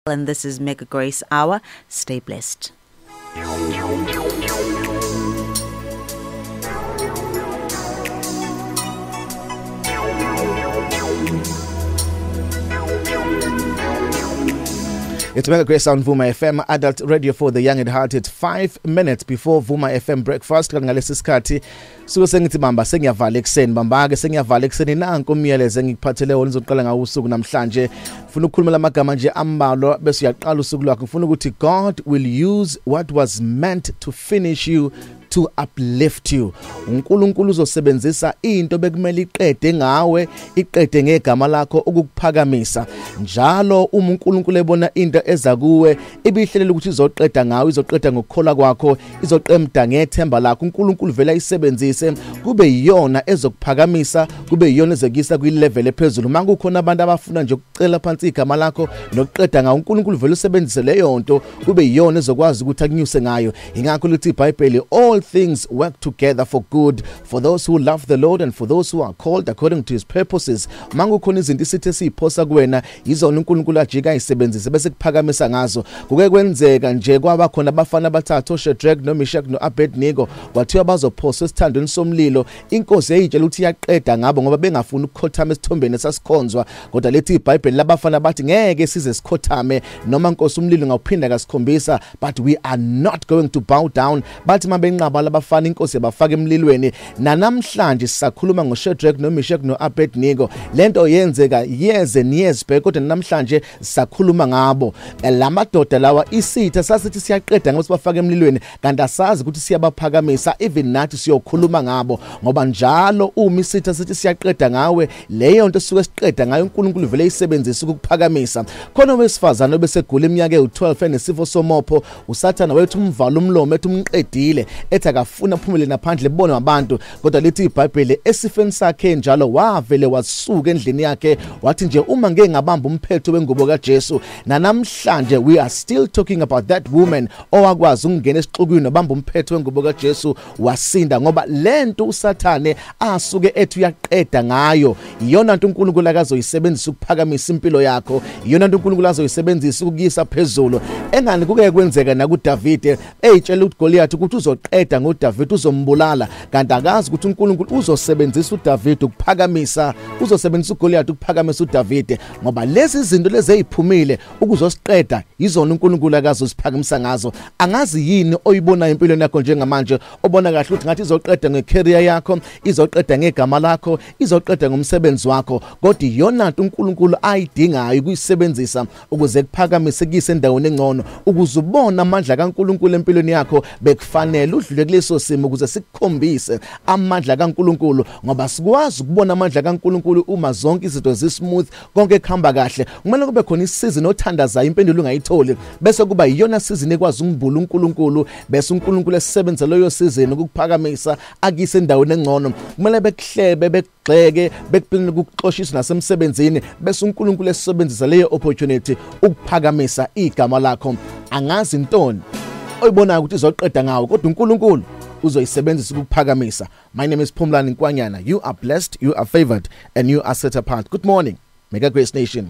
And this is Mega Grace Hour. Stay blessed. It's Mega Grace on Vuma FM, adult radio for the young at heart. It's 5 minutes before Vuma FM breakfast. Ngalesi sikhathi suke sengithi bamba sengiyavala ekseni bamba ke sengiyavala ekseni nanku umyalezo engikuphathele wona uzoqala ngawo usuku namhlanje. Ufuna ukukhuluma lamagama nje ambalwa bese uyaqala usuku lwakho. Ufuna ukuthi God will use what was meant to finish you to uplift you. uNkulunkulu uzosebenzisa into bekumele iqede ngawe, iqede ngegama lakho ukukuphakamisa. Njalo uma uNkulunkulu ebona into eza kuwe ibihlelela ukuthi izoqeda ngawe, izoqeda ngokukhola kwakho, izoqemda ngethemba lakho. uNkulunkulu vela isebenzise kube yiyona ezokuphakamisa, kube yiyona ezekisa kwi-level ephezulu. Manje kukhona abantu abafuna nje ukucela phansi igama lakho nokuqeda ngawe, uNkulunkulu vela usebenzise leyo nto kube yiyona ezokwazi ukuthi akunyuse ngayo. Ingakho lithi iBhayibheli, all things work together for good for those who love the Lord and for those who are called according to his purposes. Manje khona izinto isithe siphosa kuwena yizona uNkulunkulu ajika ayisebenzise bese kuphakamisa ngazo. Kuke kwenzeka nje kwaba khona abafana abathathu Shadrach noMeshach noAbednego kwathiwa bazophoswa esithandweni somlilo. Inkosi yayitshela ukuthi iyaqeda ngabo ngoba bengafuni ukukhothama esithombeni esasikhonzwa. Kodwa lethi iBhayibheli labafana bathi ngeke size sikhothame noma inkosi umlilo ngawuphinda kasikhombisa, but we are not going to bow down. Bathi mabenqaba labafana inkosi yabafaka emlilweni. Nanamhlanje sisakhuluma ngoShadrach noMeshach noAbednego. Lento yenzeka years and years back, kodwa namhlanje sisakhuluma ngabo. Lamadoda lawa isitha sasithi siyaqeda ngoba sibafaka emlilweni, kanti asazi ukuthi siyabaphakamisa. Even nathi siyokhuluma ngabo ngoba njalo uma isitha sithi siyaqeda ngawe, leyo nto suke siqeda ngayo uNkulunkulu vele isebenzisa ukuphakamisa. Khona owesifazana obesegula iminyaka ewu12 enesifo somopho, uSathana wethu umvala umlomo ethi umqedile, ethi akafuna aphumele naphandle bone abantu. Kodwa lithi iBhayibheli esifeni sakhe njalo wavele wasuka endlini yakhe wathi nje uma ngeke ngabamba umphetho wengubo kaJesu. Nanamhlanje we are still talking about that woman owakwazi ukungena esixukwini nobamba umphetho wengubo kaJesu wasinda, ngoba lento uSathane asuke ethi uyaqeda ngayo iyona nto uNkulunkulu akazoyisebenzisa ukuphakamisa impilo yakho, iyona nto uNkulunkulu azoyisebenzisa ukuyisa phezulu. Engani kuke kwenzeka nakuDavid eyitshela uGoliath ukuthi uzoqeda ngoDavid, uzombulala, kanti akazi ukuthi uNkulunkulu uzosebenzisa uDavid ukuphakamisa, uzosebenzisa uGoliath ukuphakamisa uDavid, ngoba lezi zinto lezi eziphumile ukuzosiqeda izona uNkulunkulu akazosiphakamisa ngazo. Angazi yini oyibona empilweni yakho njengamanje obona kahle ukuthi ngathi izoqeda ngecareer yakho, izoqeda ngegama lakho, izoqeda ngomsebenzi wakho, kodwa iyona nto uNkulunkulu ayidingayo ukuyisebenzisa ukuze kuphakamise kuyise endaweni engcono. Ukuze ubone amandla kaNkulunkulu empilweni yakho bekufanele udlule kuleso simo ukuze sikukhombise amandla kaNkulunkulu, ngoba sikwazi ukubona amandla kaNkulunkulu uma zonke izinto zismooth, konke kuhamba kahle. Kumele kube khona isizini othandazayo impendulo ungayitholi, bese kuba iyona sizini ekwazi ukubula uNkulunkulu, bese uNkulunkulu esisebenza leyo sizini ukuphakamisa akuyise endaweni engcono. Kumele bekuhlebe, bekugxeke, bekupline ukuxoshisa nasemsebenzini, bese uNkulunkulu esebenzisa leyo opportunity ukuphakamisa igama lakho. Angazi intoni oyibonayo ukuthi izoqeda ngawo, kodwa uNkulunkulu uzoyisebenzisa ukuphakamisa. My name is Phumlani Nkwanyana. You are blessed, you are favored, and you are set apart. Good morning, Mega Grace Nation.